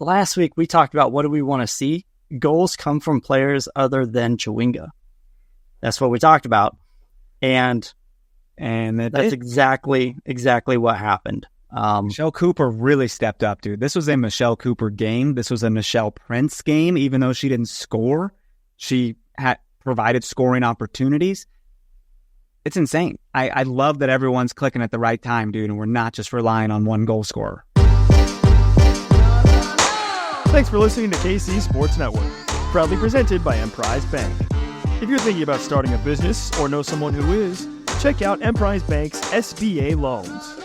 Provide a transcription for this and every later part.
last week we talked about what do we want to see. Goals come from players other than Chawinga. That's what we talked about. And that's exactly what happened. Michelle Cooper really stepped up, dude. This was a Michelle Cooper game. This was a Michelle Prince game. Even though she didn't score, she had provided scoring opportunities. It's insane. I love that everyone's clicking at the right time, dude, and we're not just relying on one goal scorer. Thanks for listening to KC Sports Network, proudly presented by Emprise Bank. If you're thinking about starting a business or know someone who is, check out Emprise Bank's SBA loans.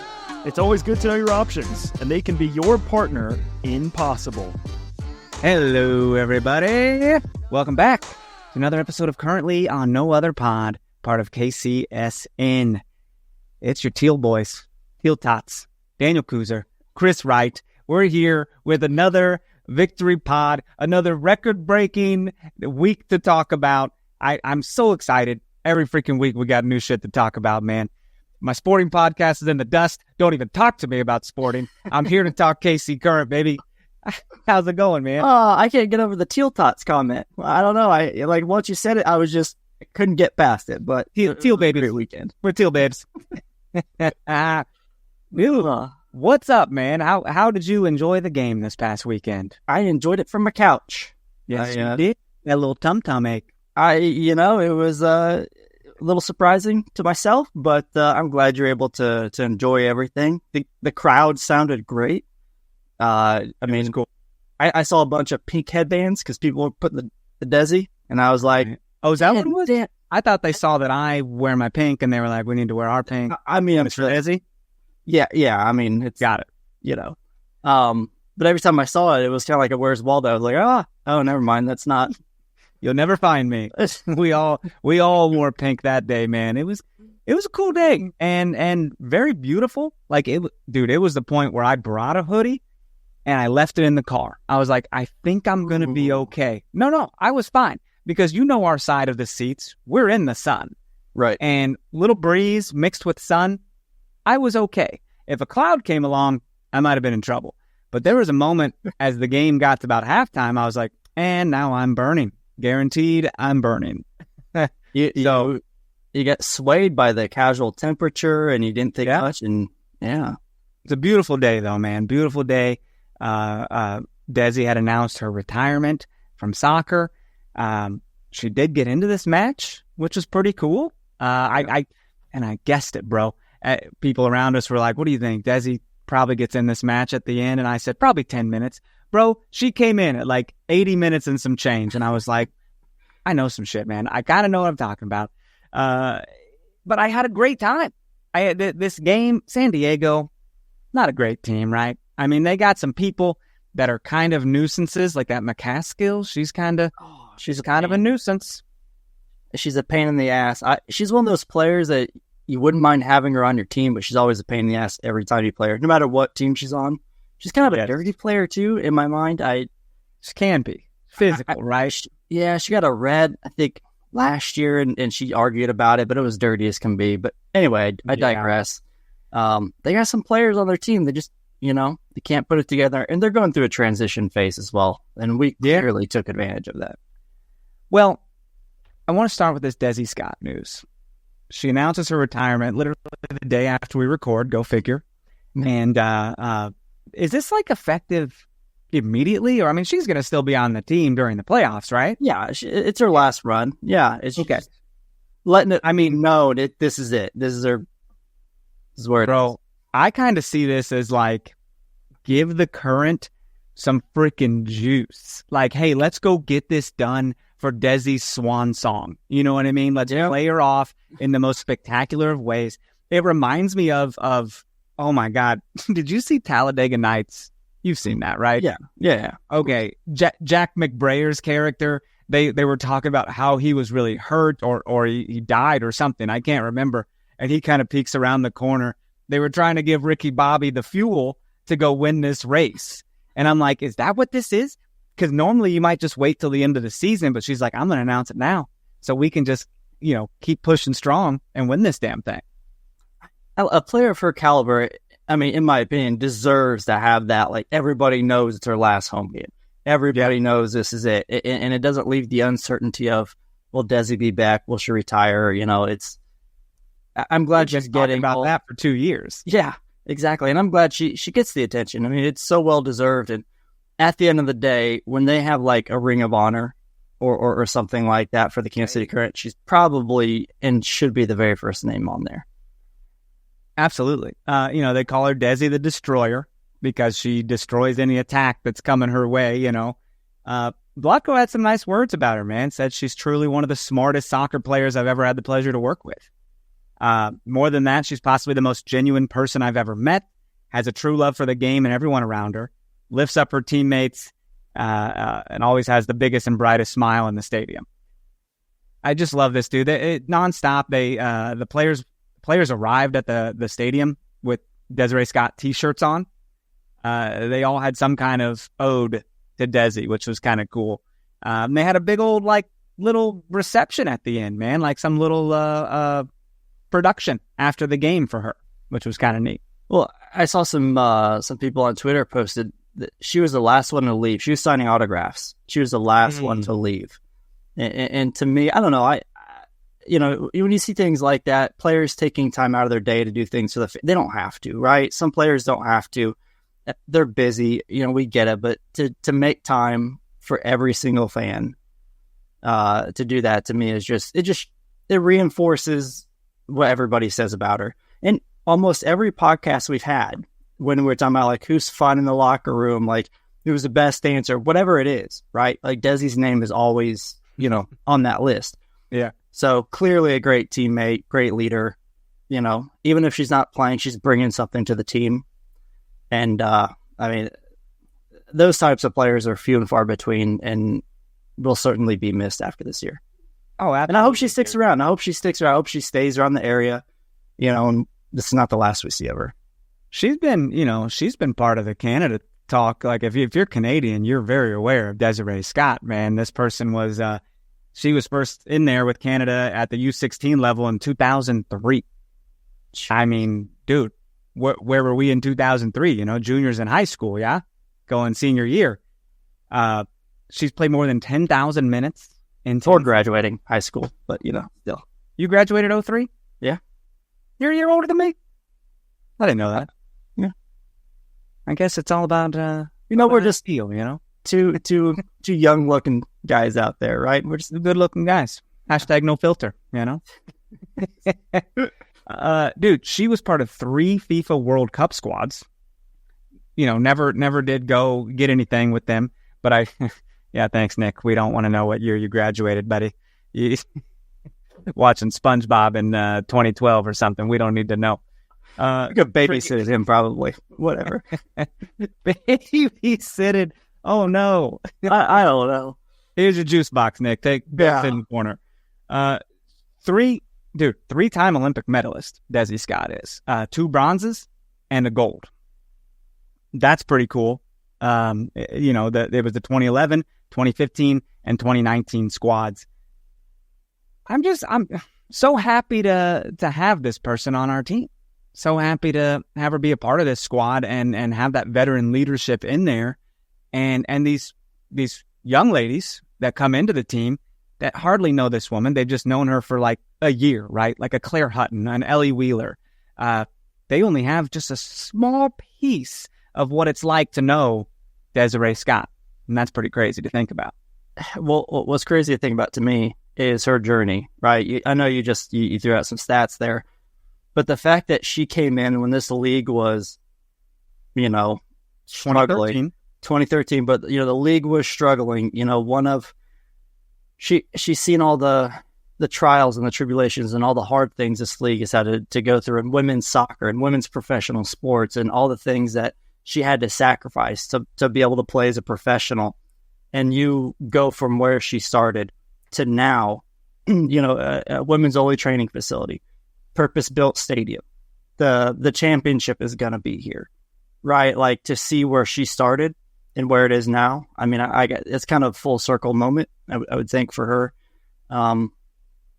It's always good to know your options, and they can be your partner in possible. Hello, everybody. Welcome back to another episode of Currently on No Other Pod, part of KCSN. It's your Teal Boys, Teal Tots, Daniel Kooser, Chris Wright. We're here with another victory pod, another record-breaking week to talk about. I'm so excited. Every freaking week we got new shit to talk about, man. My sporting podcast is in the dust. Don't even talk to me about sporting. I'm here to talk KC Current, baby. How's it going, man? I can't get over the Teal Tots comment. I don't know. Once you said it, I couldn't get past it. But Teal baby, great weekend. We're Teal babes. What's up, man? How did you enjoy the game this past weekend? I enjoyed it from my couch. Yes, you did. That little tum-tum ache. It was a little surprising to myself, but I'm glad you're able to enjoy everything. The crowd sounded great. Cool. I saw a bunch of pink headbands because people were putting the Desi, and I was like, "Oh, is that what it was?" Yeah. I thought they saw that I wear my pink, and they were like, "We need to wear our pink." I'm for Desi. Yeah. It's got it. But every time I saw it, it was kind of like a Where's Waldo. I was like, oh, never mind. That's not. You'll never find me. We all wore pink that day, man. It was a cool day and very beautiful. Like it was the point where I brought a hoodie and I left it in the car. I was like, I think I'm gonna be okay. No, I was fine because our side of the seats, we're in the sun, right? And little breeze mixed with sun, I was okay. If a cloud came along, I might have been in trouble. But there was a moment as the game got to about halftime, I was like, and now I'm burning. Guaranteed, I'm burning. You get swayed by the casual temperature, and you didn't think much. And it's a beautiful day, though, man. Beautiful day. Desi had announced her retirement from soccer. She did get into this match, which was pretty cool. I guessed it, bro. People around us were like, "What do you think? Desi probably gets in this match at the end," and I said, "Probably 10 minutes." Bro, she came in at like 80 minutes and some change, and I was like, I know some shit, man. I kind of know what I'm talking about. But I had a great time. I had this game, San Diego, not a great team, right? I mean, they got some people that are kind of nuisances, like that McCaskill. She's kind of a nuisance. She's a pain in the ass. She's one of those players that you wouldn't mind having her on your team, but she's always a pain in the ass every time you play her, no matter what team she's on. She's kind of a dirty player, too, in my mind. She can be. Physical, right? She got a red, I think, last year, and she argued about it, but it was dirty as can be. But anyway, I digress. They got some players on their team that just, they can't put it together, and they're going through a transition phase as well, and we clearly took advantage of that. Well, I want to start with this Desiree Scott news. She announces her retirement literally the day after we record, go figure, and is this like effective immediately? Or, I mean, she's going to still be on the team during the playoffs, right? Yeah, it's her last run. Yeah, it's okay. Letting it, this is it. This is her. This is where it is. I kind of see this as like, give the Current some freaking juice. Like, hey, let's go get this done for Desi's swan song. You know what I mean? Let's play her off in the most spectacular of ways. It reminds me of oh my God, did you see Talladega Nights? You've seen that, right? Yeah. Okay, Jack McBrayer's character, they were talking about how he was really hurt or he died or something. I can't remember. And he kind of peeks around the corner. They were trying to give Ricky Bobby the fuel to go win this race. And I'm like, is that what this is? Because normally you might just wait till the end of the season, but she's like, I'm going to announce it now so we can just, keep pushing strong and win this damn thing. A player of her caliber, I mean, in my opinion, deserves to have that. Like, everybody knows it's her last home game. Everybody knows this is it. And it doesn't leave the uncertainty of, will Desi be back? Will she retire? You know, I'm glad she's getting about that for 2 years. Yeah, exactly. And I'm glad she gets the attention. I mean, it's so well deserved. And at the end of the day, when they have like a Ring of Honor or something like that for the Kansas City Current, she's probably and should be the very first name on there. Absolutely. They call her Desi the Destroyer because she destroys any attack that's coming her way, Blatko had some nice words about her, man. Said she's truly one of the smartest soccer players I've ever had the pleasure to work with. More than that, she's possibly the most genuine person I've ever met, has a true love for the game and everyone around her, lifts up her teammates, and always has the biggest and brightest smile in the stadium. I just love this dude. Nonstop, the players arrived at the stadium with Desiree Scott t-shirts on. They all had some kind of ode to Desi, which was kind of cool. They had a big old little reception at the end, man, like some little production after the game for her, which was kind of neat. Well, I saw some people on Twitter posted that she was the last one to leave. She was signing autographs. She was the last one to leave. And to me, I don't know. When you see things like that, players taking time out of their day to do things they don't have to, right? Some players don't have to. They're busy, we get it, but to make time for every single fan, to do that to me is it reinforces what everybody says about her. And almost every podcast we've had, when we're talking about like who's fun in the locker room, like who's the best dancer, whatever it is, right? Like Desi's name is always, on that list. Yeah. So clearly a great teammate, great leader, even if she's not playing, she's bringing something to the team. And, those types of players are few and far between and will certainly be missed after this year. Oh, absolutely. And I hope she sticks around. I hope she stays around the area, and this is not the last we see of her. She's been part of the Canada talk. Like if you're Canadian, you're very aware of Desiree Scott, man. This person was, she was first in there with Canada at the U16 level in 2003. I mean, dude, where were we in 2003? Juniors in high school, yeah? Going senior year. She's played more than 10,000 minutes. Or graduating high school, but, still. You graduated 03? Yeah. You're a year older than me? I didn't know that. Yeah. I guess it's all about, we're just two young-looking guys out there, right? We're just good-looking guys. Hashtag no filter, Dude, she was part of 3 FIFA World Cup squads. Never did go get anything with them. But yeah, thanks, Nick. We don't want to know what year you graduated, buddy. You watching SpongeBob in 2012 or something. We don't need to know. You could babysit him, probably. Whatever. Babysitted. Oh, no. I don't know. Here's your juice box, Nick. Take that in the corner. 3-time Olympic medalist, Desi Scott is. 2 bronzes and a gold. That's pretty cool. It was the 2011, 2015, and 2019 squads. I'm so happy to have this person on our team. So happy to have her be a part of this squad and have that veteran leadership in there. And these young ladies that come into the team that hardly know this woman, they've just known her for like a year, right? Like a Claire Hutton, an Ellie Wheeler. They only have just a small piece of what it's like to know Desiree Scott. And that's pretty crazy to think about. Well, what's crazy to think about to me is her journey, right? I know you threw out some stats there, but the fact that she came in when this league was, struggling. 2013, but the league was struggling. She's seen all the trials and the tribulations and all the hard things this league has had to go through in women's soccer and women's professional sports and all the things that she had to sacrifice to be able to play as a professional. And you go from where she started to now, a women's only training facility, purpose-built stadium. The championship is going to be here, right? Like to see where she started and where it is now. I mean, it's kind of a full circle moment, I would think, for her.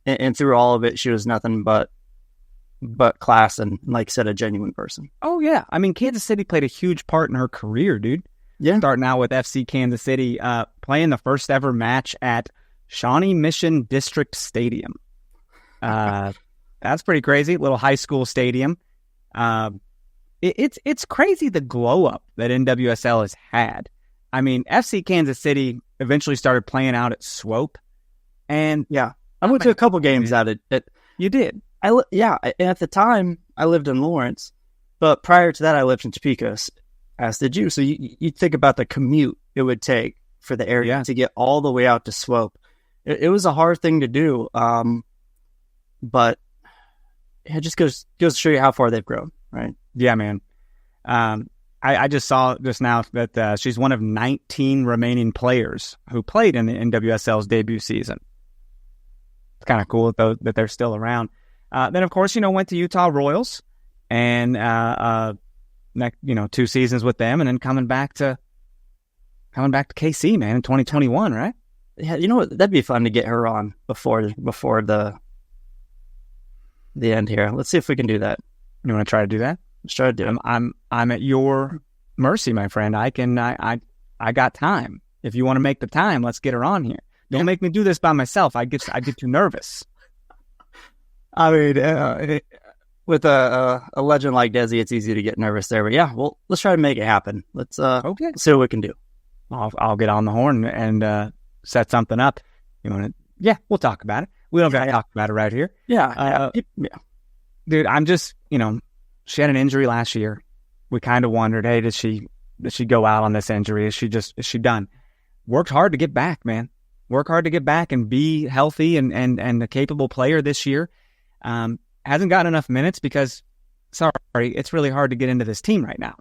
And through all of it, she was nothing but, but class and, like I said, a genuine person. Oh, yeah. I mean, Kansas City played a huge part in her career, dude. Yeah. Starting out with FC Kansas City, playing the first ever match at Shawnee Mission District Stadium. That's pretty crazy. Little high school stadium. It's crazy the glow up that NWSL has had. I mean, FC Kansas City eventually started playing out at Swope, and yeah, I went to a couple games at it. You did, and at the time I lived in Lawrence, but prior to that I lived in Topeka, as did you. So you think about the commute it would take for the area to get all the way out to Swope. It was a hard thing to do, but it just goes to show you how far they've grown, right? Yeah, man. I just saw just now that she's one of 19 remaining players who played in the NWSL's debut season. It's kind of cool that they're still around. Then, of course, went to Utah Royals and, 2 seasons with them, and then coming back to KC, man, in 2021, right? Yeah, you know what? That'd be fun to get her on before the end here. Let's see if we can do that. You want to try to do that? Let's try to do it. I'm at your mercy, my friend. I got time. If you want to make the time, let's get her on here. Don't make me do this by myself. I get too nervous. I mean, with a legend like Desi, it's easy to get nervous there. But yeah, well, let's try to make it happen. Let's see what we can do. I'll get on the horn and set something up. You want to? Yeah, we'll talk about it. We don't got to talk about it right here. Yeah, dude. I'm just she had an injury last year. We kind of wondered, hey, did she go out on this injury? Is she done? Worked hard to get back, man. Work hard to get back and be healthy and a capable player this year. Hasn't gotten enough minutes because, sorry, it's really hard to get into this team right now.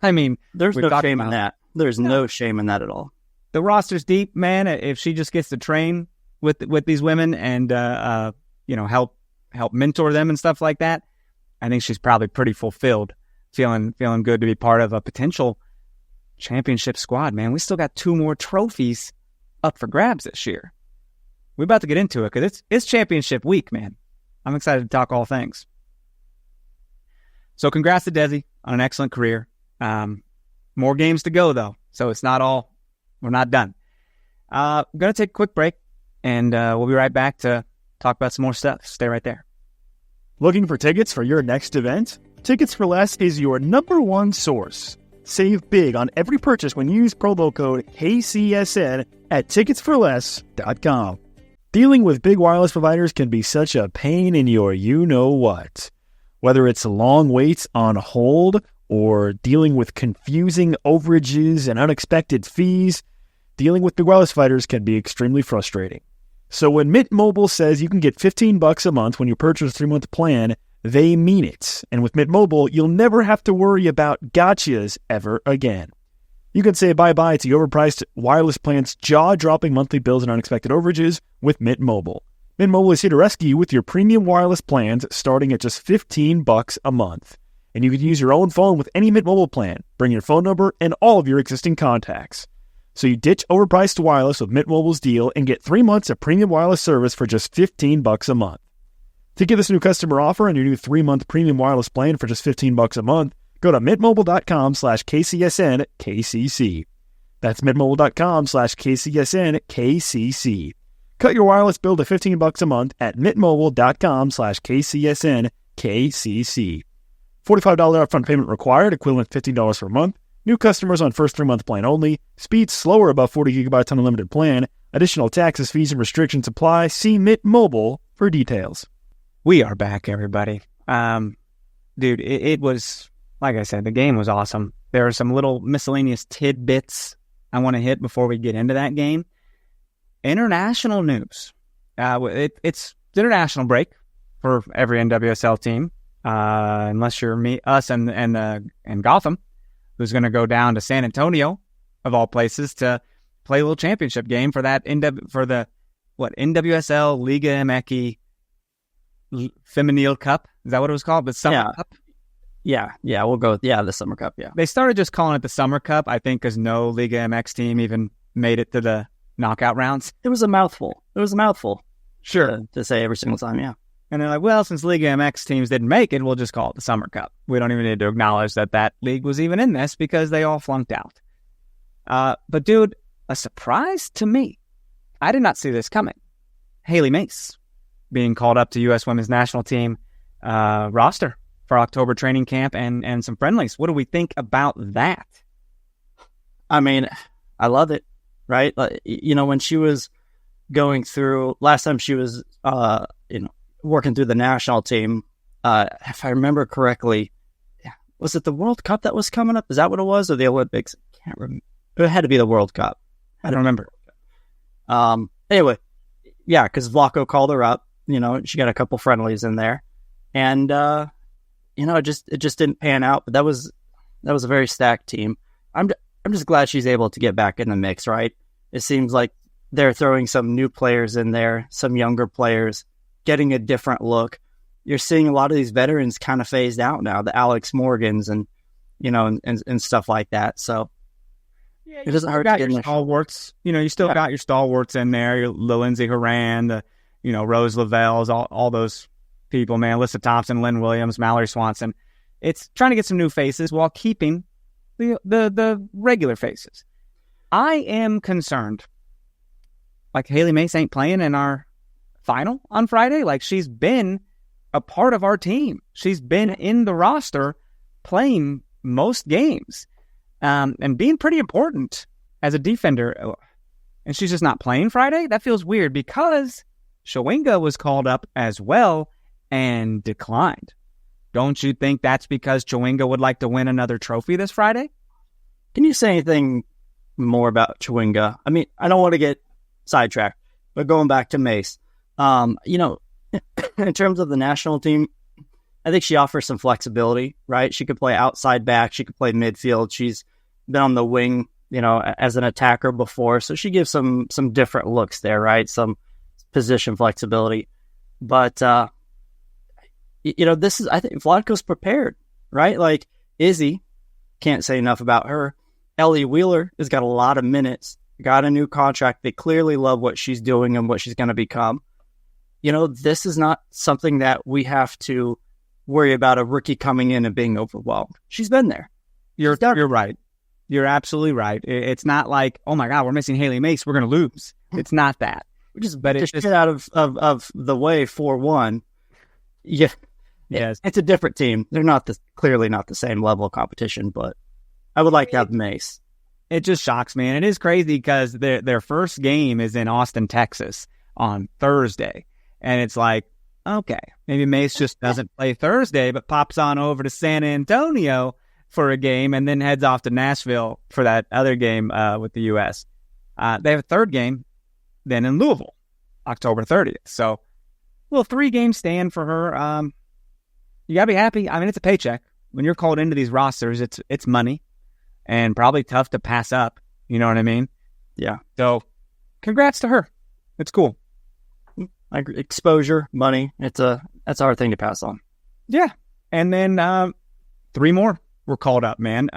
I mean, there's no shame in that. There's no shame in that at all. The roster's deep, man. If she just gets to train with these women and help mentor them and stuff like that, I think she's probably pretty fulfilled, feeling good to be part of a potential championship squad, man. We still got 2 more trophies up for grabs this year. We're about to get into it because it's championship week, man. I'm excited to talk all things. So congrats to Desi on an excellent career. More games to go, though, so it's not all. We're not done. I'm going to take a quick break, and we'll be right back to talk about some more stuff. Stay right there. Looking for tickets for your next event? Tickets for Less is your #1 source. Save big on every purchase when you use promo code KCSN at ticketsforless.com. Dealing with big wireless providers can be such a pain in your you-know-what. Whether it's long waits on hold or dealing with confusing overages and unexpected fees, dealing with big wireless providers can be extremely frustrating. So when Mint Mobile says you can get $15 a month when you purchase a 3-month plan, they mean it. And with Mint Mobile, you'll never have to worry about gotchas ever again. You can say bye-bye to overpriced wireless plans, jaw-dropping monthly bills, and unexpected overages with Mint Mobile. Mint Mobile is here to rescue you with your premium wireless plans starting at just $15 a month. And you can use your own phone with any Mint Mobile plan. Bring your phone number and all of your existing contacts. So you ditch overpriced wireless with Mint Mobile's deal and get 3 months of premium wireless service for just $15 a month. To get this new customer offer and your new 3-month premium wireless plan for just $15 a month, go to mintmobile.com/KCSNKCC. That's mintmobile.com/KCSNKCC. Cut your wireless bill to $15 a month at mintmobile.com/KCSNKCC. $45 upfront payment required, equivalent to $15 per month. New customers on first 3-month plan only. Speed slower above 40 gigabytes on unlimited plan. Additional taxes, fees, and restrictions apply. See Mint Mobile for details. We are back, everybody. Dude, it was, like I said, the game was awesome. There are some little miscellaneous tidbits I want to hit before we get into that game. International news. It's international break for every NWSL team, unless you're us and Gotham, who's going to go down to San Antonio, of all places, to play a little championship game for that NWSL Liga MX Femenil Cup. Is that what it was called? The Summer Cup? Yeah, we'll go with the Summer Cup, yeah. They started just calling it the Summer Cup, I think, because no Liga MX team even made it to the knockout rounds. It was a mouthful. Sure. To say every single time, yeah. And they're like, well, since Liga MX teams didn't make it, we'll just call it the Summer Cup. We don't even need to acknowledge that league was even in this because they all flunked out. But dude, a surprise to me. I did not see this coming. Hailie Mace being called up to U.S. Women's National Team roster for October training camp and some friendlies. What do we think about that? I mean, I love it, right? When she was going through, last time she was, working through the national team, if I remember correctly, was it the World Cup that was coming up? Is that what it was? Or the Olympics? I can't remember. It had to be the World Cup. I don't remember. Anyway, yeah, because Vlaco called her up. She got a couple friendlies in there. And, it just didn't pan out. But that was a very stacked team. I'm just glad she's able to get back in the mix, right? It seems like they're throwing some new players in there, some younger players, getting a different look. You're seeing a lot of these veterans kind of phased out now, the Alex Morgans and stuff like that. So yeah, it doesn't hurt to get your stalwarts. You still got your stalwarts in there, your Lindsay Horan, the Rose Lavelle's, all those people, man. Alyssa Thompson, Lynn Williams, Mallory Swanson. It's trying to get some new faces while keeping the regular faces. I am concerned. Like Hailie Mace ain't playing in our final on Friday. Like she's been a part of our team. She's been in the roster playing most games and being pretty important as a defender. And she's just not playing Friday? That feels weird because Chawinga was called up as well and declined. Don't you think that's because Chawinga would like to win another trophy this Friday? Can you say anything more about Chawinga? I mean, I don't want to get sidetracked, but going back to Mace, in terms of the national team, I think she offers some flexibility, right? She could play outside back. She could play midfield. She's been on the wing, as an attacker before. So she gives some different looks there, right? Some position flexibility. But, this is, I think Vlatko's prepared, right? Like Izzy, can't say enough about her. Ellie Wheeler has got a lot of minutes, got a new contract. They clearly love what she's doing and what she's going to become. This is not something that we have to worry about a rookie coming in and being overwhelmed. She's been there. You're right. You're absolutely right. It's not like, oh my God, we're missing Hailie Mace, we're going to lose. It's not that. But it's just get out of the way 4-1. Yeah. Yes. It's a different team. They're clearly not the same level of competition, but I would like to have Mace. It just shocks me. And it is crazy because their first game is in Austin, Texas on Thursday. And it's like, okay, maybe Mace just doesn't play Thursday, but pops on over to San Antonio for a game and then heads off to Nashville for that other game with the U.S. They have a third game then in Louisville, October 30th. So, little 3-game stand for her. You got to be happy. I mean, it's a paycheck. When you're called into these rosters, it's money and probably tough to pass up. You know what I mean? Yeah. So, congrats to her. It's cool. Like exposure, money. That's a hard thing to pass on. Yeah. And then 3 more were called up, man.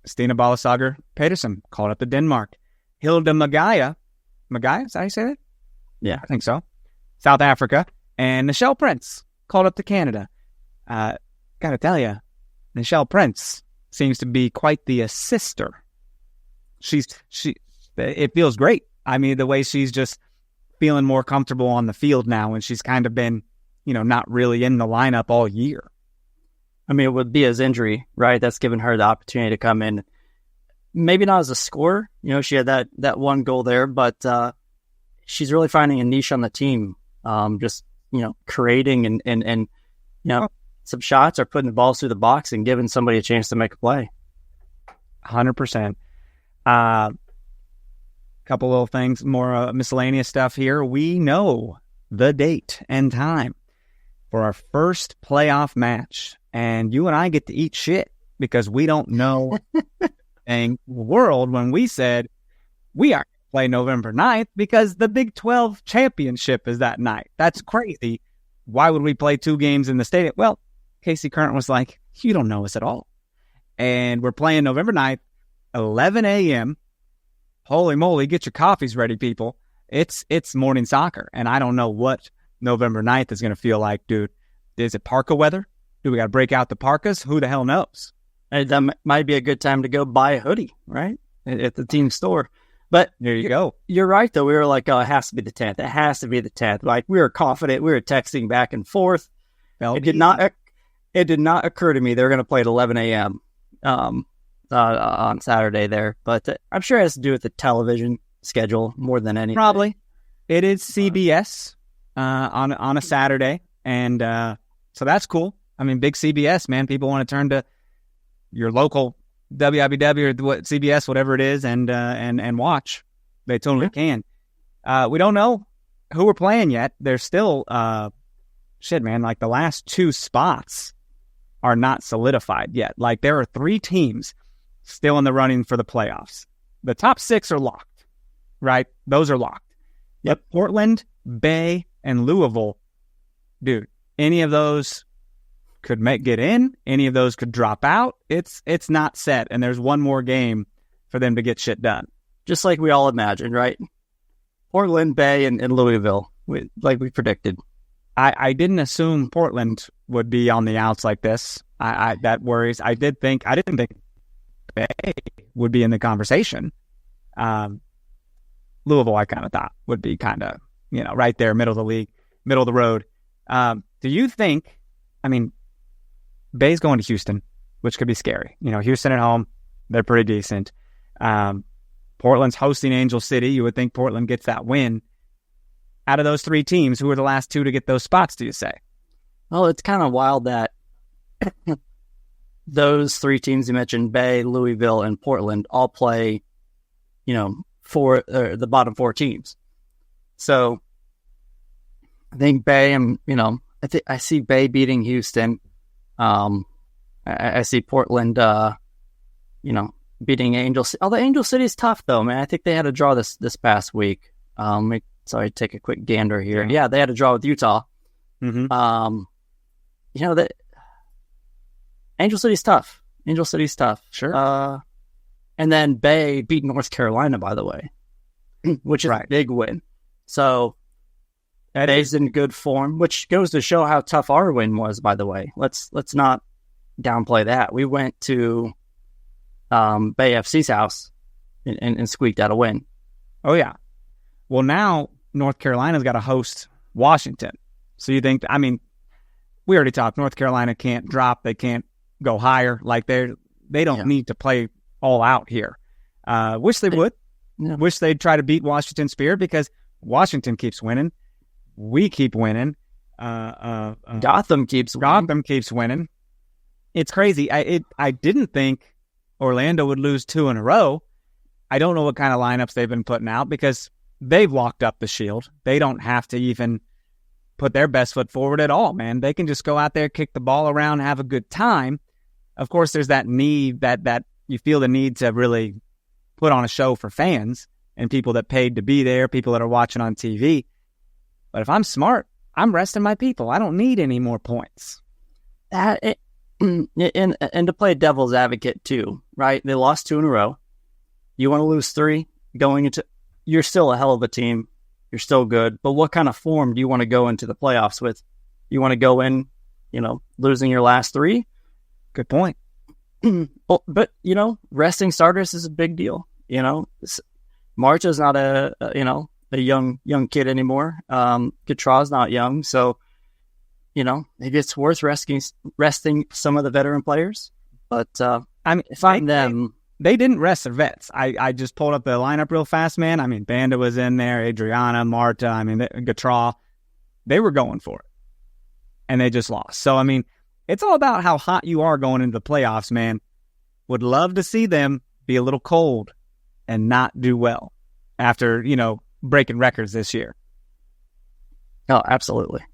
Stina Balasager Pedersen called up to Denmark. Hilda Magaya, is that how you say that? Yeah. I think so. South Africa. And Nichelle Prince called up to Canada. Gotta tell you, Nichelle Prince seems to be quite the assister. It feels great. I mean, the way she's just feeling more comfortable on the field now, and she's kind of been, not really in the lineup all year. I mean, it would be his injury, right? That's given her the opportunity to come in. Maybe not as a scorer. She had that one goal there, but she's really finding a niche on the team. Just, creating and some shots or putting the balls through the box and giving somebody a chance to make a play. 100%. Couple little things, more miscellaneous stuff here. We know the date and time for our first playoff match, and you and I get to eat shit because we don't know the world when we said we aren't going to play November 9th because the Big 12 championship is that night. That's crazy. Why would we play 2 games in the stadium? Well, Casey Curran was like, you don't know us at all. And we're playing November 9th, 11 a.m., Holy moly, get your coffees ready, people. It's morning soccer, and I don't know what November 9th is going to feel like, dude. Is it parka weather? Do we got to break out the parkas? Who the hell knows? That might be a good time to go buy a hoodie, right? At the team store. But there you go. You're right, though. We were like, oh, it has to be the 10th. It has to be the 10th. Like, we were confident. We were texting back and forth. It did not occur to me they were going to play at 11 a.m. On Saturday there. But I'm sure it has to do with the television schedule more than anything. Probably. It is CBS on a Saturday. And so that's cool. I mean, big CBS, man. People want to turn to your local WIBW or CBS, whatever it is, and watch. They totally can. We don't know who we're playing yet. There's still, man, like the last 2 spots are not solidified yet. Like there are 3 teams still in the running for the playoffs. The top 6 are locked, right? Those are locked. Yep. But Portland, Bay, and Louisville, dude, any of those could get in. Any of those could drop out. It's not set, and there's one more game for them to get shit done. Just like we all imagined, right? Portland, Bay, and Louisville, like we predicted. I didn't assume Portland would be on the outs like this. That worries. I didn't think Bay would be in the conversation. Louisville, I kind of thought would be kind of, right there, middle of the league, middle of the road. Do you think, Bay's going to Houston, which could be scary. Houston at home, they're pretty decent. Portland's hosting Angel City. You would think Portland gets that win. Out of those 3 teams, who are the last 2 to get those spots, do you say? Well, it's kind of wild that those 3 teams you mentioned, Bay, Louisville, and Portland, all play, for the bottom 4 teams. So I think Bay, I see Bay beating Houston. I see Portland, beating Angel City. Although Angel City is tough, though, man. I think they had a draw this past week. Sorry, take a quick gander here. Yeah, they had a draw with Utah. Mm-hmm. That Angel City's tough. Angel City's tough. Sure. And then Bay beat North Carolina, by the way, which is a big win. So Bay's in good form, which goes to show how tough our win was, by the way. Let's not downplay that. We went to Bay FC's house and squeaked out a win. Oh, yeah. Well, now North Carolina's got to host Washington. So you think, we already talked, North Carolina can't drop. They can't go higher. Like they don't need to play all out here. Wish they would. Yeah. Wish they'd try to beat Washington Spirit because Washington keeps winning. We keep winning. Gotham keeps winning. It's crazy. I didn't think Orlando would lose 2 in a row. I don't know what kind of lineups they've been putting out because they've locked up the Shield. They don't have to even put their best foot forward at all, man. They can just go out there, kick the ball around, have a good time. Of course, there's that need that you feel the need to really put on a show for fans and people that paid to be there, people that are watching on TV. But if I'm smart, I'm resting my people. I don't need any more points. And to play devil's advocate too, right? They lost 2 in a row. You want to lose 3 going into, you're still a hell of a team. You're still good. But what kind of form do you want to go into the playoffs with? You want to go in, losing your last 3? Good point. Well, but, resting starters is a big deal. March is not a young kid anymore. Gautraw's not young. So, maybe it's worth resting some of the veteran players. But, if I'm them... They didn't rest their vets. I just pulled up the lineup real fast, man. Banda was in there, Adriana, Marta, Gautraw. They were going for it. And they just lost. So, it's all about how hot you are going into the playoffs, man. Would love to see them be a little cold and not do well after, breaking records this year. Oh, absolutely.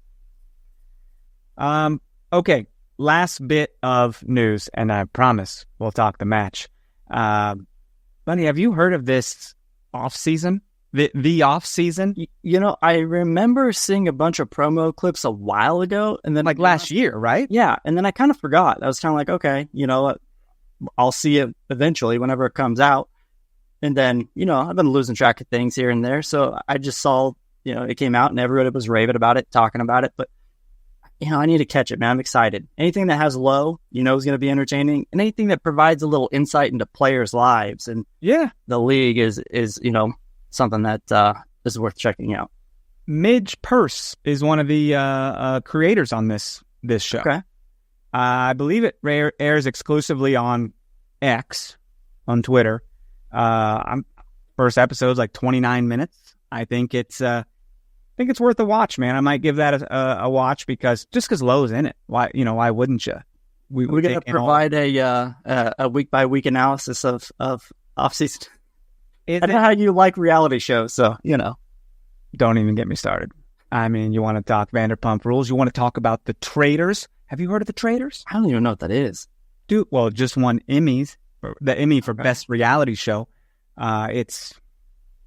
Okay, last bit of news, and I promise we'll talk the match. Bunny, have you heard of this off-season? The off-season? I remember seeing a bunch of promo clips a while ago, and then last year, right? Yeah, and then I kind of forgot. I was kind of like, okay, I'll see it eventually whenever it comes out. And then, I've been losing track of things here and there, so I just saw it came out and everybody was raving about it, talking about it. But, I need to catch it, man. I'm excited. Anything that has low, is going to be entertaining. And anything that provides a little insight into players' lives. And the league is something that is worth checking out. Midge Purse is one of the creators on this show. Okay. I believe it airs exclusively on X, on Twitter. First episode's like 29 minutes. I think it's worth a watch, man. I might give that a watch because Lowe's in it. Why wouldn't you? We're going to provide a week by week analysis of off season. I know how you like reality shows, so Don't even get me started. I mean, you want to talk Vanderpump Rules? You want to talk about the Traitors? Have you heard of the Traitors? I don't even know what that is. Dude, well, just won Emmys, the Emmy for Best Reality Show. It's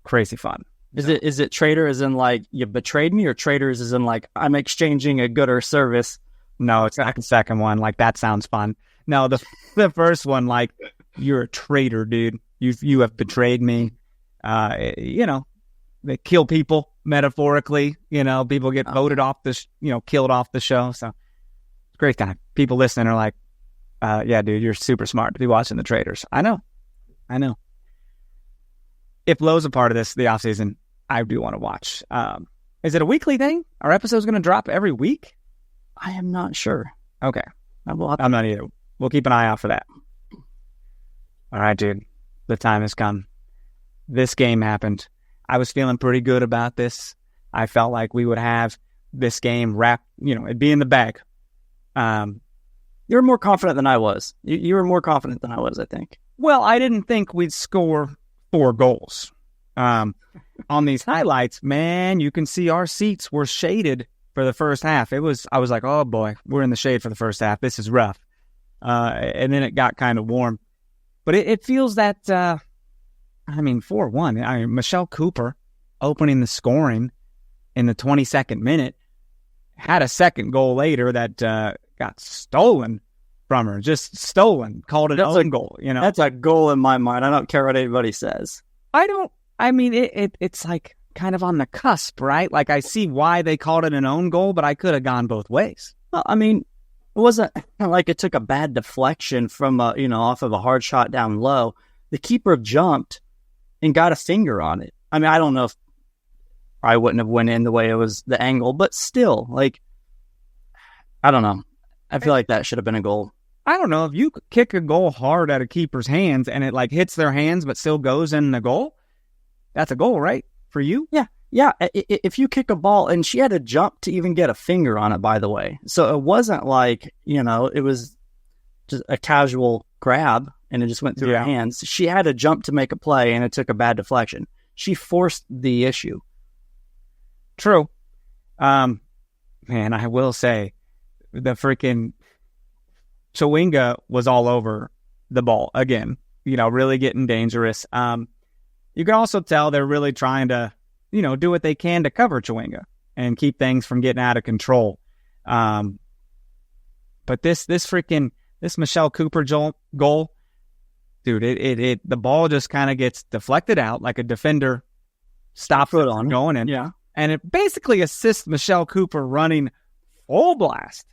crazy fun. Is it traitor as in like you betrayed me, or traitors as in like I'm exchanging a good or service? No, it's not the second one. Like, that sounds fun. No, the first one, like, you're a traitor, dude. You have betrayed me. They kill people metaphorically. People get voted off killed off the show. So it's a great time. People listening are like, yeah, dude, you're super smart to be watching the Traitors. I know. If Lowe's a part of this, the offseason, I do want to watch. Is it a weekly thing? Are episodes going to drop every week? I am not sure. Okay. I'm not either. We'll keep an eye out for that. All right, dude. The time has come. This game happened. I was feeling pretty good about this. I felt like we would have this game wrapped, it'd be in the bag. You were more confident than I was. You were more confident than I was, I think. Well, I didn't think we'd score 4 goals. On these highlights, man, you can see our seats were shaded for the first half. I was like, oh boy, we're in the shade for the first half. This is rough. And then it got kind of warm. But it feels that, 4-1. Michelle Cooper opening the scoring in the 22nd minute, had a second goal later that got stolen from her. Just stolen. Called it own goal. That's a goal in my mind. I don't care what anybody says. It's like kind of on the cusp, right? Like, I see why they called it an own goal, but I could have gone both ways. Well, it wasn't like it took a bad deflection from off of a hard shot down low. The keeper jumped and got a finger on it. I don't know if I wouldn't have went in the way it was the angle, but still, like, I don't know. I feel like that should have been a goal. I don't know. If you kick a goal hard at a keeper's hands and it like hits their hands but still goes in the goal, that's a goal, right? For you? Yeah. If you kick a ball, and she had to jump to even get a finger on it, by the way. So it wasn't like, it was just a casual grab and it just went through her hands. She had to jump to make a play, and it took a bad deflection. She forced the issue. True. Man, I will say the freaking Chawinga was all over the ball again, really getting dangerous. You can also tell they're really trying to, do what they can to cover Chawinga and keep things from getting out of control. But this Michelle Cooper goal, dude, the ball just kind of gets deflected out like a defender stops it from going in. Yeah. And it basically assists Michelle Cooper running full blast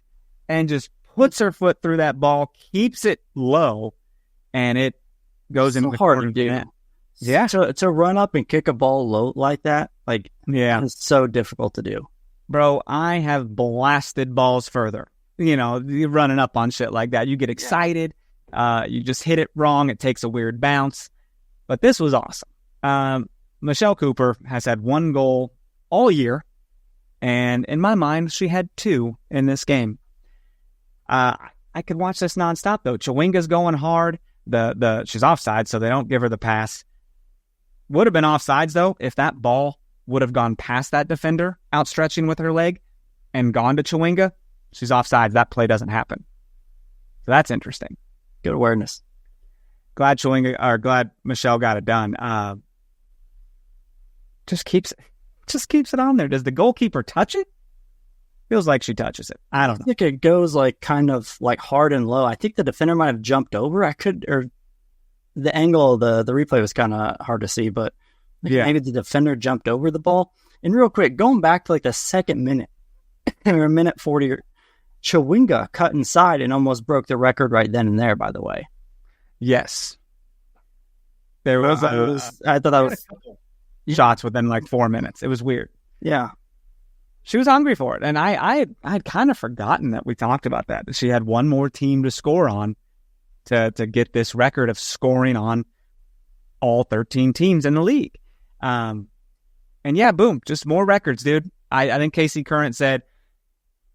and just puts her foot through that ball, keeps it low, and it goes in the corner. Yeah. To run up and kick a ball low like that, it's so difficult to do. Bro, I have blasted balls further. You're running up on shit like that. You get excited. You just hit it wrong. It takes a weird bounce. But this was awesome. Michelle Cooper has had 1 goal all year. And in my mind, she had 2 in this game. I could watch this nonstop, though. Chawinga's going hard. She's offside, so they don't give her the pass. Would have been offsides, though, if that ball would have gone past that defender, outstretching with her leg, and gone to Chawinga. She's offsides. That play doesn't happen. So that's interesting. Good awareness. Glad Michelle got it done. Just keeps it on there. Does the goalkeeper touch it? Feels like she touches it. I don't know. I think it goes kind of hard and low. I think the defender might have jumped over. The angle of the replay was kind of hard to see, but maybe the defender jumped over the ball. And real quick, going back to like the second minute, or minute 40, Chawinga cut inside and almost broke the record right then and there, by the way. Yes. There was, I thought that was shots within like 4 minutes. It was weird. Yeah. She was hungry for it. And I had kind of forgotten that we talked about that. She had one more team to score on to get this record of scoring on all 13 teams in the league. And yeah, boom, just more records, dude. I think Casey Current said,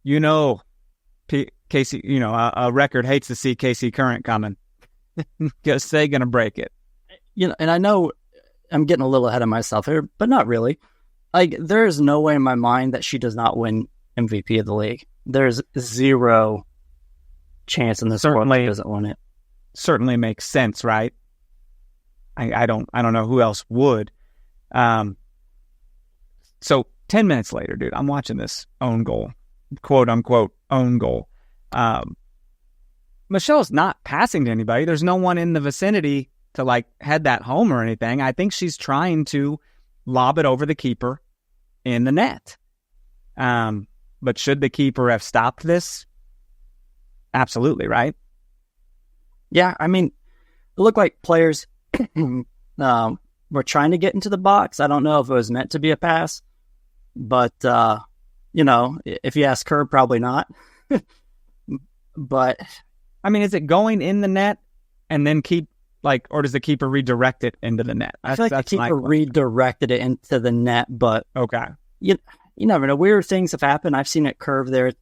Casey, a record hates to see Casey Current coming because they're going to break it. And I know I'm getting a little ahead of myself here, but not really. Like, there is no way in my mind that she does not win MVP of the league. There's zero chance in this world she doesn't win it. Certainly makes sense, right? I don't know who else would. So 10 minutes later, dude, I'm watching this own goal, quote unquote own goal. Michelle's not passing to anybody. There's no one in the vicinity to like head that home or anything. I think she's trying to lob it over the keeper in the net. But should the keeper have stopped this? Absolutely, right? Yeah, I mean, it looked like players were trying to get into the box. I don't know if it was meant to be a pass, but, if you ask her, probably not. But, I mean, is it going in the net and then or does the keeper redirect it into the net? I feel like the keeper redirected it into the net, but okay. You never know. Weird things have happened. I've seen it curve there,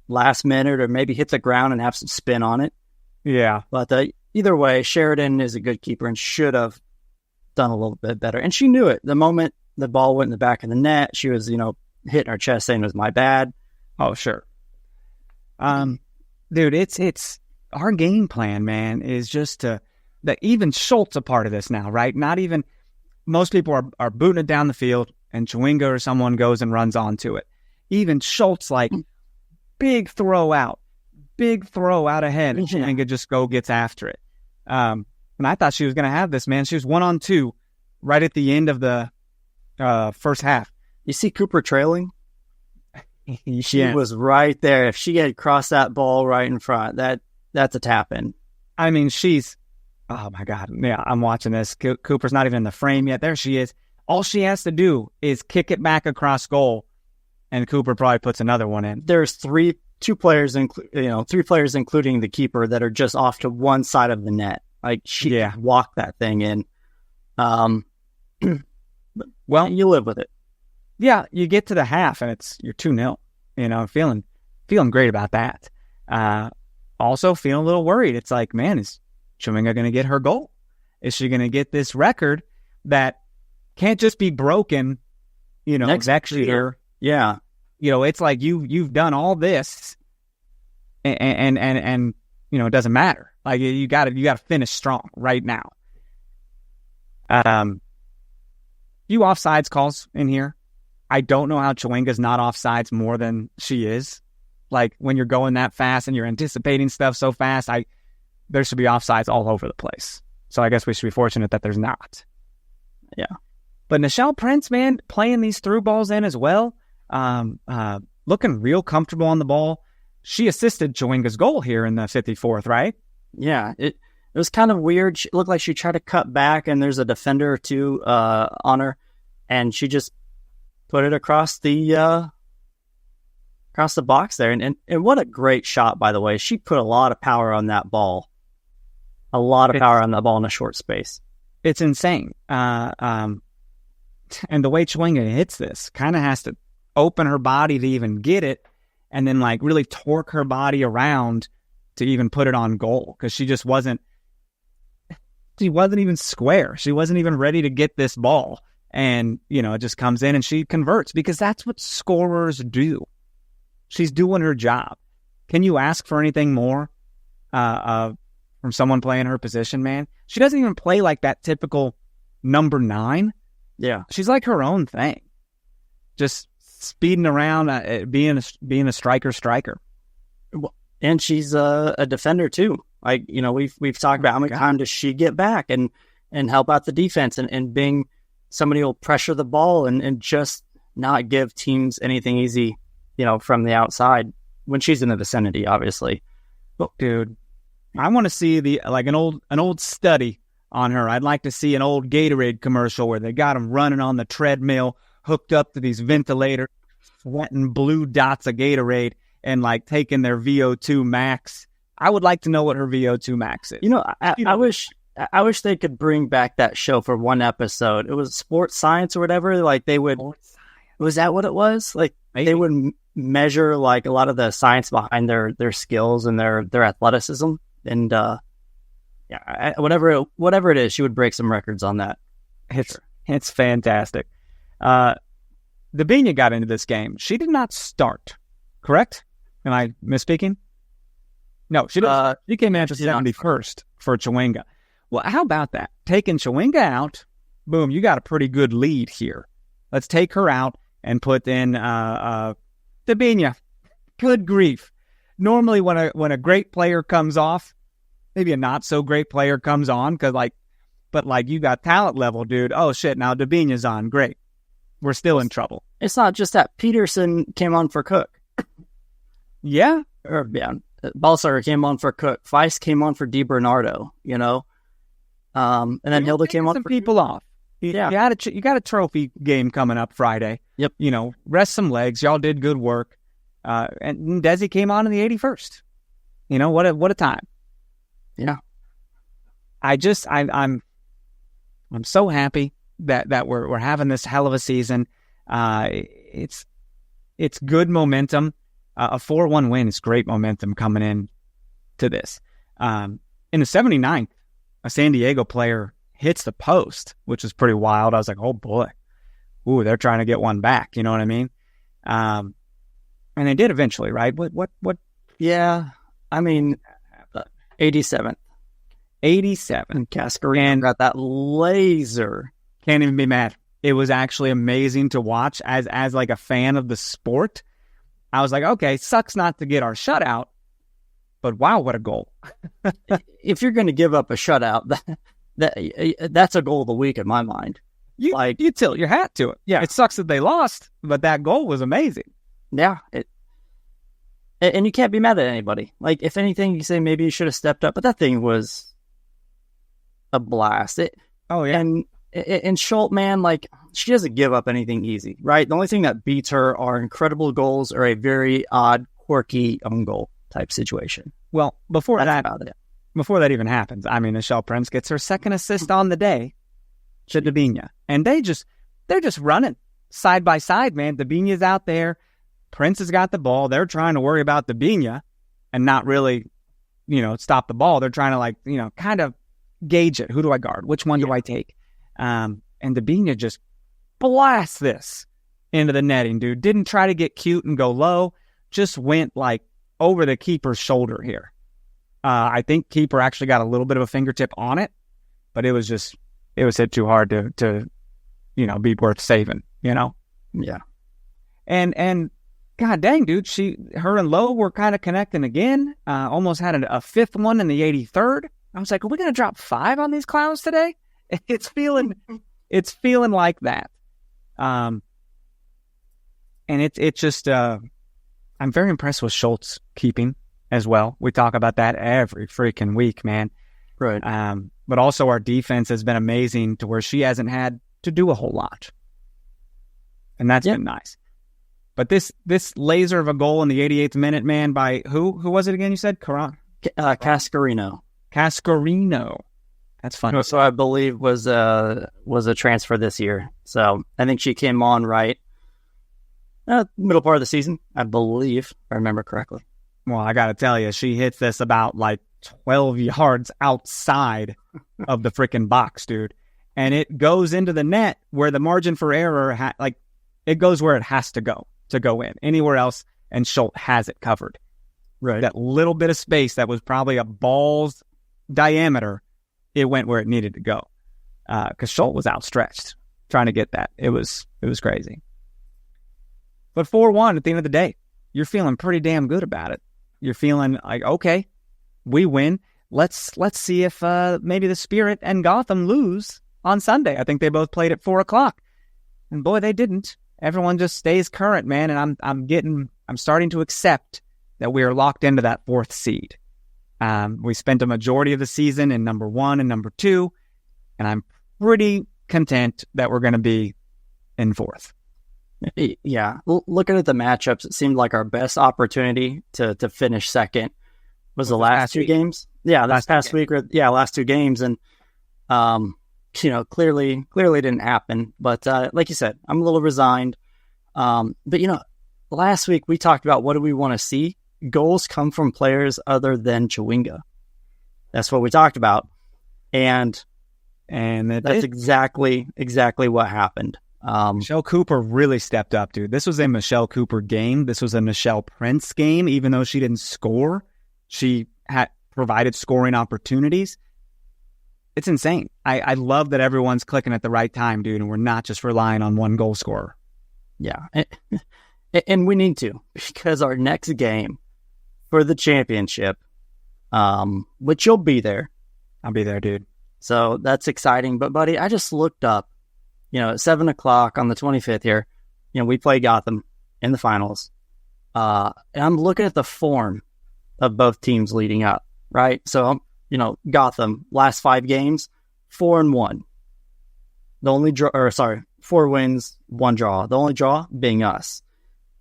last minute, or maybe hit the ground and have some spin on it. Yeah. But either way, Sheridan is a good keeper and should have done a little bit better. And she knew it. The moment the ball went in the back of the net, she was, hitting her chest saying it was my bad. Oh, sure. Dude, it's our game plan, man, is just that even Schultz a part of this now, right? Not even most people are booting it down the field and Chawinga or someone goes and runs onto it. Even Schultz, like, big throw out ahead, and Chawinga just gets after it. And I thought she was going to have this, man. She was 1-on-2 right at the end of the first half. You see Cooper trailing? She was right there. If she had crossed that ball right in front, that's a tap in. I mean, oh my God. Yeah, I'm watching this. Cooper's not even in the frame yet. There she is. All she has to do is kick it back across goal, and Cooper probably puts another one in. There's three players, including the keeper, that are just off to one side of the net. Like, she walked that thing in. Well, you live with it. Yeah, you get to the half, and you're 2-0. Feeling great about that. Also feeling a little worried. It's like, man, is Chawinga going to get her goal? Is she going to get this record that can't just be broken, next year? Yeah. It's like you've done all this and it doesn't matter. Like, you got to finish strong right now. Few offsides calls in here. I don't know how Chawinga's not offsides more than she is. Like, when you're going that fast and you're anticipating stuff so fast, there should be offsides all over the place. So I guess we should be fortunate that there's not. Yeah. But Nichelle Prince, man, playing these through balls in as well, looking real comfortable on the ball. She assisted Chawinga's goal here in the 54th, right? Yeah, it was kind of weird. It looked like she tried to cut back, and there's a defender or two on her, and she just put it across the box there. And what a great shot, by the way. She put a lot of power on that ball. A lot of power on that ball in a short space. It's insane. And the way Chawinga hits this, kind of has to open her body to even get it, and then like really torque her body around to even put it on goal, because she wasn't even square. She wasn't even ready to get this ball. And, it just comes in and she converts, because that's what scorers do. She's doing her job. Can you ask for anything more from someone playing her position, man? She doesn't even play like that typical number 9. Yeah. She's like her own thing. Just speeding around, being a striker. And she's a defender too. Like, we've talked about how many times does she get back and help out the defense and being somebody who will pressure the ball and just not give teams anything easy, from the outside when she's in the vicinity, obviously. But dude, I want to see an old study on her. I'd like to see an old Gatorade commercial where they got them running on the treadmill, hooked up to these ventilators, sweating blue dots of Gatorade, and like taking their VO2 max. I would like to know what her VO2 max is. I wish they could bring back that show for one episode. It was Sports Science or whatever. Like they would, was that what it was? Like maybe. They would measure like a lot of the science behind their skills and their athleticism. And whatever it is, she would break some records on that. It's fantastic. Dabinia got into this game. She did not start, correct? Am I misspeaking? No, she didn't. She came in at the 71st for Chawinga. Well, how about that? Taking Chawinga out, boom, you got a pretty good lead here. Let's take her out and put in Dabinia. Good grief. Normally when a great player comes off, maybe a not so great player comes on, but you got talent level, dude. Oh shit, now Dabinia's on. Great. We're still in trouble. It's not just that Peterson came on for Cook. Yeah. Balsager came on for Cook. Feist came on for DiBernardo, and then Hilda came on some for people off. Yeah. You got a trophy game coming up Friday. Yep. Rest some legs. Y'all did good work. And Desi came on in the 81st. What a time. Yeah. I'm so happy that we're having this hell of a season. It's good momentum. A 4-1 win is great momentum coming in to this. In the 79th, a San Diego player hits the post, which is pretty wild. I was like, oh boy. Ooh, they're trying to get one back. You know what I mean? And they did eventually, right? What? Yeah. I mean, 87. 87. Cascarino got that laser. Can't even be mad. It was actually amazing to watch as like a fan of the sport. I was like, okay, sucks not to get our shutout, but wow, what a goal. If you're going to give up a shutout, that's a goal of the week in my mind. You tilt your hat to it. Yeah. It sucks that they lost, but that goal was amazing. Yeah. And you can't be mad at anybody. Like, if anything, you say maybe you should have stepped up, but that thing was a blast. And Schultz, man, like, she doesn't give up anything easy, right? The only thing that beats her are incredible goals or a very odd, quirky own goal type situation. Well, before that even happens, I mean, Michelle Prince gets her second assist on the day to Dabinia. And they're just running side by side, man. Dabinia's out there. Prince has got the ball. They're trying to worry about Dabinia and not really, stop the ball. They're trying to kind of gauge it. Who do I guard? Which one do I take? And Dabinia just blasts this into the netting, dude. Didn't try to get cute and go low. Just went over the keeper's shoulder here. I think keeper actually got a little bit of a fingertip on it, but it was hit too hard to be worth saving, Yeah. And God dang, dude, her and Lowe were kind of connecting again. Almost had a fifth one in the 83rd. I was like, are we going to drop 5 on these clowns today? It's feeling like that. And it's just, I'm very impressed with Schultz keeping as well. We talk about that every freaking week, man. Right. But also our defense has been amazing to where she hasn't had to do a whole lot. And that's been nice. But this laser of a goal in the 88th minute, man, by who was it again? You said Cascarino. Cascarino. That's funny. So I believe was a transfer this year. So I think she came on middle part of the season, I believe, if I remember correctly. Well, I got to tell you, she hits this about 12 yards outside of the freaking box, dude. And it goes into the net where the margin for error, it goes where it has to go in. Anywhere else, and Schultz has it covered. Right. That little bit of space that was probably a ball's diameter, it went where it needed to go. Because Schultz was outstretched trying to get that. It was crazy. But 4-1 at the end of the day, you're feeling pretty damn good about it. You're feeling like, okay, we win. Let's see if maybe the Spirit and Gotham lose on Sunday. I think they both played at 4:00. And boy, they didn't. everyone just stays current, man. And I'm starting to accept that we are locked into that 4th seed. We spent a majority of the season in number 1 and number 2, and I'm pretty content that we're going to be in 4th. Yeah. Looking at the matchups, it seemed like our best opportunity to finish second was the last 2 games. Yeah, last week. Last 2 games. And, clearly didn't happen. But like you said, I'm a little resigned. But, last week we talked about what do we want to see. Goals come from players other than Chawinga. That's what we talked about. And that's exactly what happened. Michelle Cooper really stepped up, dude. This was a Michelle Cooper game. This was a Michelle Prince game. Even though she didn't score, she had provided scoring opportunities. It's insane. I love that everyone's clicking at the right time, dude, and we're not just relying on one goal scorer. Yeah. And we need to, because our next game for the championship, which you'll be there. I'll be there, dude. So that's exciting. But, buddy, I just looked up, at 7 o'clock on the 25th here, we play Gotham in the finals. And I'm looking at the form of both teams leading up, right? So, Gotham, last 5 games, 4-1. The only 4 wins, 1 draw. The only draw being us.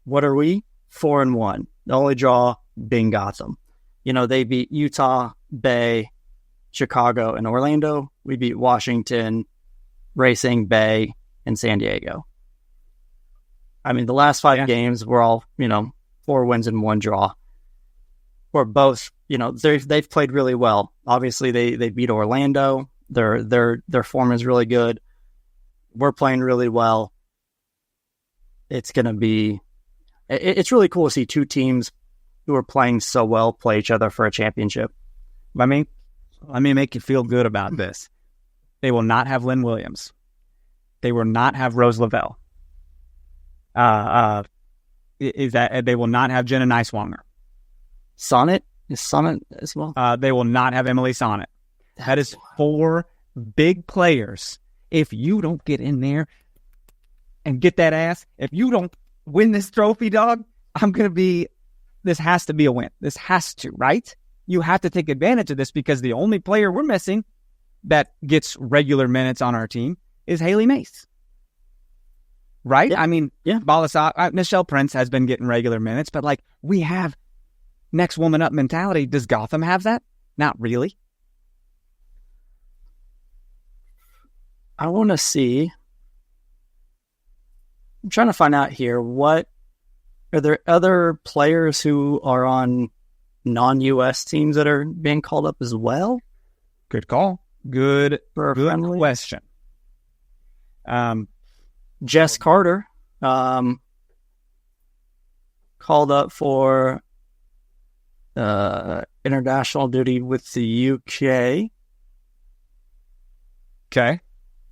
What are we? 4-1. The only draw being Gotham. They beat Utah, Bay, Chicago, and Orlando. We beat Washington, Racing, Bay, and San Diego. I mean, the last 5 games were all, 4 wins and 1 draw. We're both, they've played really well. Obviously, they beat Orlando. Their form is really good. We're playing really well. It's going to be... It's really cool to see 2 teams who are playing so well play each other for a championship. Let me make you feel good about this. They will not have Lynn Williams. They will not have Rose Lavelle. They will not have Jenna Neiswanger. Sonnet? Is Sonnet as well? They will not have Emily Sonnet. That is 4 big players. If you don't get in there and get that ass, if you don't win this trophy, dog, this has to be a win. This has to, right? You have to take advantage of this because the only player we're missing that gets regular minutes on our team is Haley Mace. Right? Yeah. I mean, yeah. Michelle Prince has been getting regular minutes, but we have next woman up mentality. Does Gotham have that? Not really. I want to see. I'm trying to find out here. What are there other players who are on non-US teams that are being called up as well? Good call. Good question. Jess Carter called up for international duty with the UK. Okay.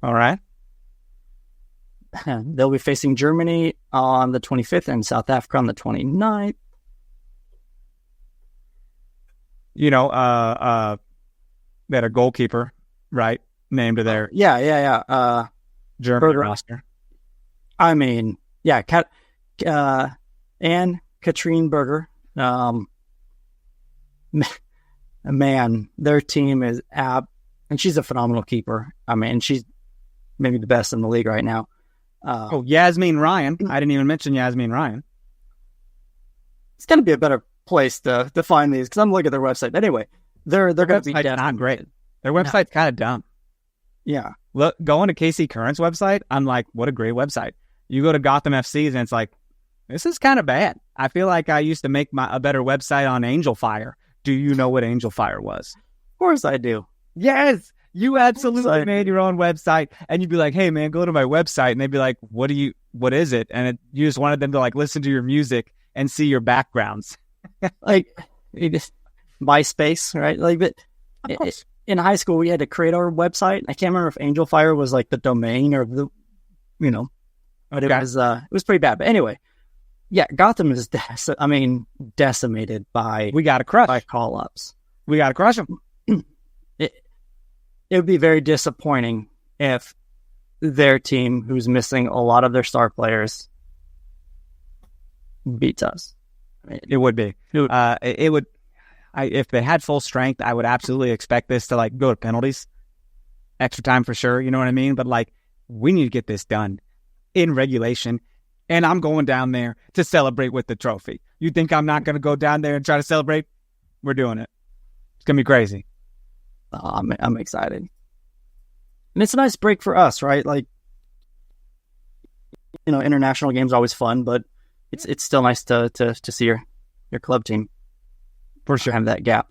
All right. They'll be facing Germany on the 25th and South Africa on the 29th. They had a goalkeeper, right? Named to their German roster. I mean, yeah, Anne Katrine Berger. Man, their team is and she's a phenomenal keeper. I mean, she's maybe the best in the league right now. Yasmin Ryan. I didn't even mention Yasmin Ryan. It's going to be a better place to find these because I'm looking at their website. But anyway, they're going to be not great. Their website's kind of dumb. Yeah. Look, going to Casey Curran's website, I'm like, what a great website. You go to Gotham FC's and it's like, this is kind of bad. I feel like I used to make a better website on Angel Fire. Do you know what Angel Fire was? Of course I do. Yes. You absolutely made your own website, and you'd be like, hey, man, go to my website. And they'd be like, what is it? And you just wanted them to listen to your music and see your backgrounds. MySpace, right? But in high school, we had to create our website. I can't remember if Angel Fire was the domain or but it was pretty bad. But anyway, yeah, Gotham is decimated by call-ups. We got to crush them. It would be very disappointing if their team, who's missing a lot of their star players, beats us. It would be. It would. If they had full strength, I would absolutely expect this to like go to penalties, extra time for sure. You know what I mean? But like, we need to get this done in regulation, and I'm going down there to celebrate with the trophy. You think I'm not going to go down there and try to celebrate? We're doing it. It's gonna be crazy. I'm excited, and it's a nice break for us, right? Like, international games are always fun, but it's still nice to see your club team. For sure. Have that gap.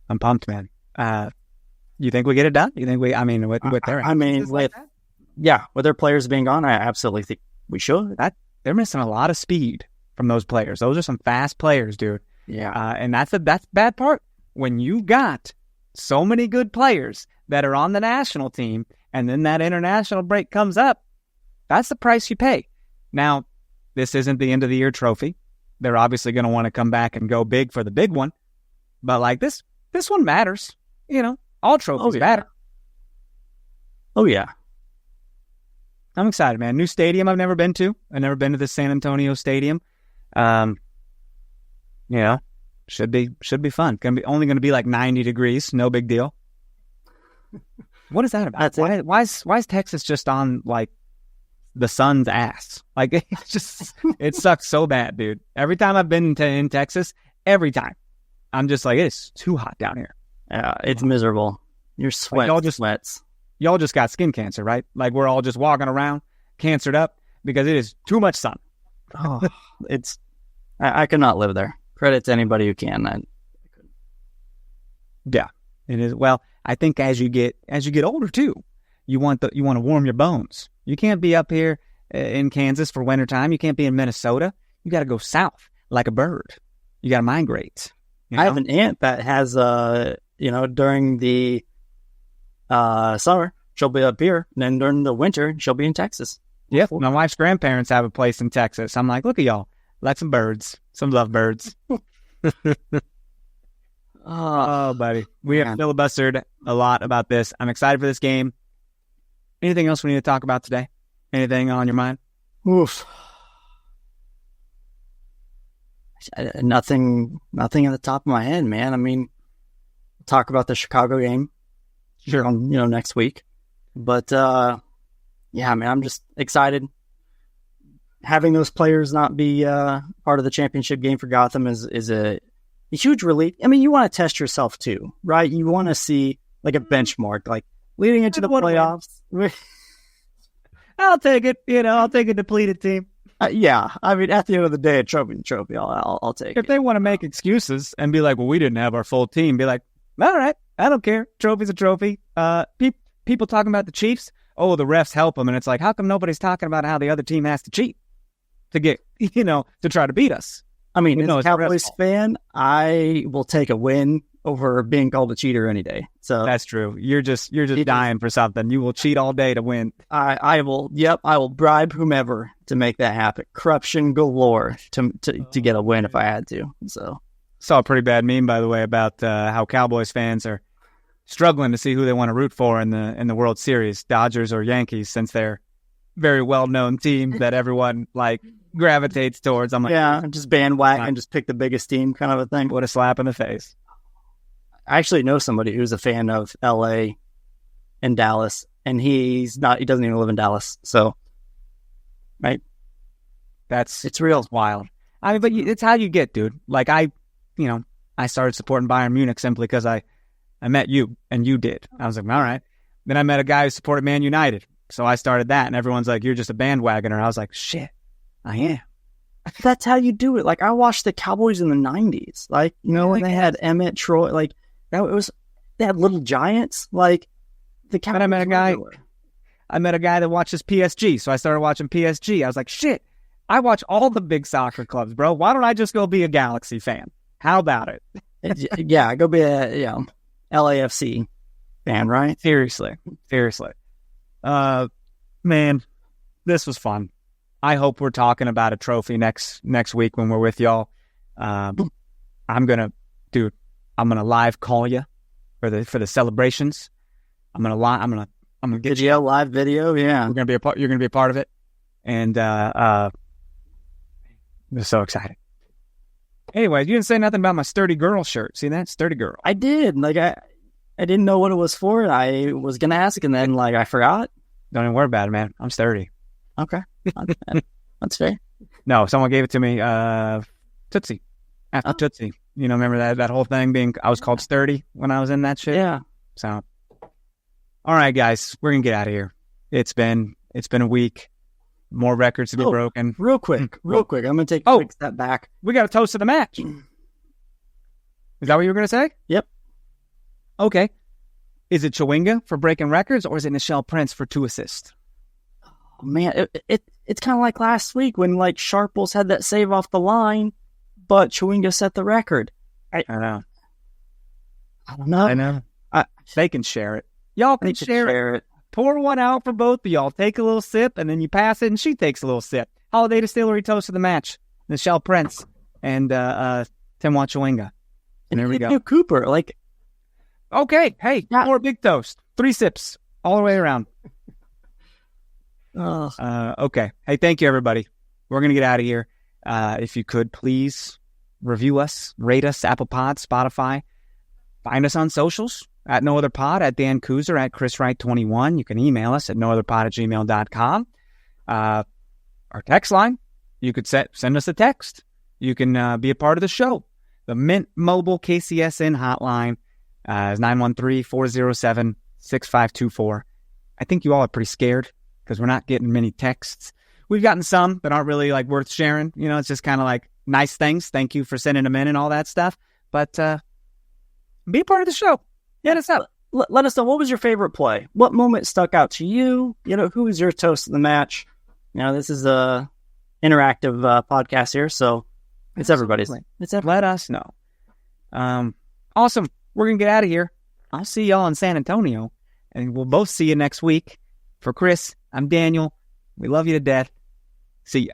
I'm pumped, man. You think we get it done? You think with their players being gone, I absolutely think we should. They're missing a lot of speed from those players. Those are some fast players, dude. Yeah. And that's the bad part. When you got so many good players that are on the national team, and then that international break comes up, that's the price you pay. Now, this isn't the end of the year trophy. They're obviously going to want to come back and go big for the big one. But like this one matters. All trophies matter. Oh, yeah. I'm excited, man. New stadium I've never been to. I've never been to the San Antonio Stadium. Should be fun. Only going to be like 90 degrees. No big deal. What is that about? Why is Texas just on like the sun's ass? Like it sucks so bad, dude. Every time I've been in Texas, I'm just like, it's too hot down here. Yeah, it's miserable. You're sweats. Y'all just got skin cancer, right? Like we're all just walking around cancered up because it is too much sun. Oh, I could not live there. Credit to anybody who can. Yeah, it is. Well, I think as you get older too, you want to warm your bones. You can't be up here in Kansas for wintertime. You can't be in Minnesota. You got to go south like a bird. You got to migrate. I have an aunt that has, during the summer, she'll be up here. And then during the winter, she'll be in Texas. Yeah, my wife's grandparents have a place in Texas. I'm like, look at y'all. Like some birds. Some lovebirds. Oh, buddy. We have filibustered a lot about this. I'm excited for this game. Anything else we need to talk about today? Anything on your mind? Oof. Nothing at the top of my head, man. I mean, talk about the Chicago game. Sure. Next week. But, yeah, man, I'm just excited. Having those players not be part of the championship game for Gotham is a huge relief. I mean, you want to test yourself too, right? You want to see like a benchmark, like leading into the playoffs. I'll take it. I'll take a depleted team. Yeah, I mean, at the end of the day, a trophy. I'll take it. If they want to make excuses and be like, well, we didn't have our full team, be like, all right, I don't care. Trophy's a trophy. People talking about the Chiefs, oh, the refs help them. And it's like, how come nobody's talking about how the other team has to cheat to get, to try to beat us? I mean, as a Cowboys fan, I will take a win over being called a cheater any day. So that's true. You're just dying for something. You will cheat all day to win. I will. Yep. I will bribe whomever to make that happen. Corruption galore to get a win if I had to. So saw a pretty bad meme, by the way, about how Cowboys fans are struggling to see who they want to root for in the World Series, Dodgers or Yankees, since they're very well-known teams that everyone gravitates towards. I'm like, yeah, just bandwagon, just pick the biggest team kind of a thing. What a slap in the face. I actually know somebody who's a fan of LA and Dallas, and he doesn't even live in Dallas. So, right. It's real. It's wild. I mean, but it's how you get, dude. Like I started supporting Bayern Munich simply because I met you and you did. I was like, all right. Then I met a guy who supported Man United. So I started that, and everyone's like, you're just a bandwagoner. I was like, shit, I am. That's how you do it. Like, I watched the Cowboys in the 90s. Like, when they had Emmett, Troy, like, they had Little Giants. Like, the Cowboys. And I met a guy that watches PSG. So I started watching PSG. I was like, shit, I watch all the big soccer clubs, bro. Why don't I just go be a Galaxy fan? How about it? Yeah, go be a, LAFC fan, right? Seriously. Man, this was fun. I hope we're talking about a trophy next week when we're with y'all. I'm gonna live call you for the celebrations. I'm gonna get you a live video. Yeah, you're gonna be a part of it. And I'm so excited. Anyway, you didn't say nothing about my Sturdy Girl shirt. See that? Sturdy Girl. I did. Like, I didn't know what it was for. I was going to ask, and then, like, I forgot. Don't even worry about it, man. I'm sturdy. Okay. That's fair. No, someone gave it to me. Tootsie. After Tootsie. You know, remember that whole thing being, I was called sturdy when I was in that shit? Yeah. So, all right, guys, we're going to get out of here. It's been a week. More records to be broken. Real quick. I'm going to take a quick step back. We got a toast to the match. Is that what you were going to say? Yep. Okay. Is it Chewinga for breaking records, or is it Nichelle Prince for 2 assists? Oh, man, it's kind of like last week when, like, Sharples had that save off the line, but Chewinga set the record. I know. I don't know. I know. They can share it. Y'all can share it. Pour one out for both of y'all. Take a little sip, and then you pass it, and she takes a little sip. Holiday Distillery toast of the match. Nichelle Prince and Tim Chewinga. And there we go. Cooper, like... Okay, hey, more big toast. 3 sips all the way around. Okay. Hey, thank you, everybody. We're going to get out of here. If you could, please review us, rate us, Apple Pod, Spotify. Find us on socials. At No Other Pod, at Dan Kooser, at Chris Wright 21. You can email us at nootherpod@gmail.com. Our text line, you could send us a text. You can be a part of the show. The Mint Mobile KCSN hotline is 913-407-6524. I think you all are pretty scared because we're not getting many texts. We've gotten some that aren't really like worth sharing. You know, it's just kind of like nice things. Thank you for sending them in and all that stuff. But be a part of the show. Hit us up. Let us know, what was your favorite play? What moment stuck out to you? You know, who was your toast of the match? You know, this is a interactive podcast here, so it's everybody's. Let us know. Awesome. We're going to get out of here. I'll see y'all in San Antonio, and we'll both see you next week. For Chris, I'm Daniel. We love you to death. See ya.